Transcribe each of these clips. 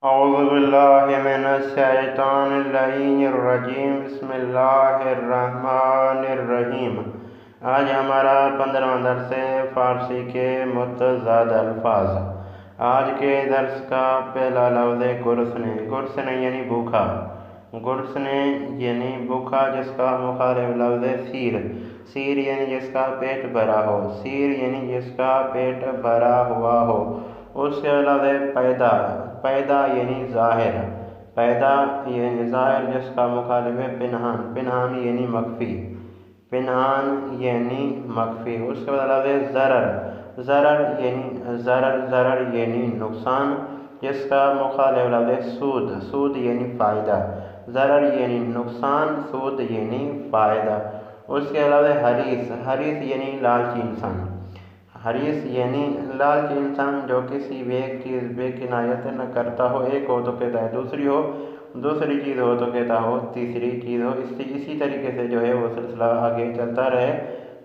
اعوذ باللہ من الشیطان اللعین الرجیم بسم اللہ الرحمن الرحیم۔ آج ہمارا 15واں درس ہے فارسی کے متضاد الفاظ۔ آج کے درس کا پہلا لفظ ہے گرسنے۔ گرسنے یعنی بھوکا، گرسنے یعنی بھوکا، جس کا مخالف لفظ ہے سیر۔ سیر یعنی جس کا پیٹ بھرا ہو، سیر یعنی جس کا پیٹ بھرا ہوا ہو۔ اس کے لفظ ہے پیدا۔ پیدا یعنی ظاہر، پیدا یعنی ظاہر، جس کا مخالف ہے پنہان۔ پنہان یعنی مخفی، پنہان یعنی مخفی۔ اس کے بعد لفظ ہے ضرر۔ ضرر یعنی ضرر یعنی نقصان، جس کا مخالف لفظ ہے سود۔ سود یعنی فائدہ۔ ضرر یعنی نقصان، سود یعنی فائدہ۔ اس کے علاوہ حریص۔ حریص یعنی لالچی انسان۔ حریص یعنی لالچی انسان جو کسی بھی ایک چیز بے کنایت نہ کرتا ہو۔ ایک ہو تو کہتا ہے دوسری ہو، دوسری چیز ہو تو کہتا ہو تیسری چیز ہو۔ اسی طریقے سے جو ہے وہ سلسلہ آگے چلتا رہے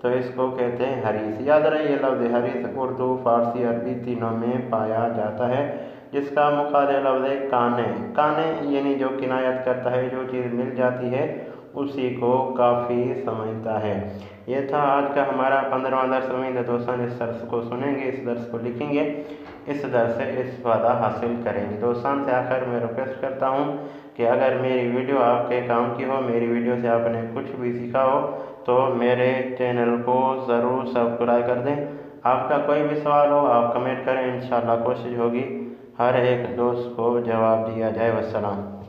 تو اس کو کہتے ہیں حریص۔ یاد رہے یہ لفظ حریص اردو، فارسی، عربی تینوں میں پایا جاتا ہے، جس کا مخالف لفظ ہے کانے۔ کانے یعنی جو کنایت کرتا ہے، جو چیز مل جاتی ہے اسی کو کافی سمجھتا ہے۔ یہ تھا آج کا ہمارا 15واں درس۔ امید ہے دوستان اس درس کو سنیں گے، اس درس کو لکھیں گے، اس درس سے استفادہ حاصل کریں گے۔ دوستان سے آخر میں ریکویسٹ کرتا ہوں کہ اگر میری ویڈیو آپ کے کام کی ہو، میری ویڈیو سے آپ نے کچھ بھی سیکھا ہو تو میرے چینل کو ضرور سبسکرائب کر دیں۔ آپ کا کوئی بھی سوال ہو آپ کمنٹ کریں، انشاءاللہ کوشش ہوگی ہر ایک دوست کو جواب دیا جائے۔ والسلام۔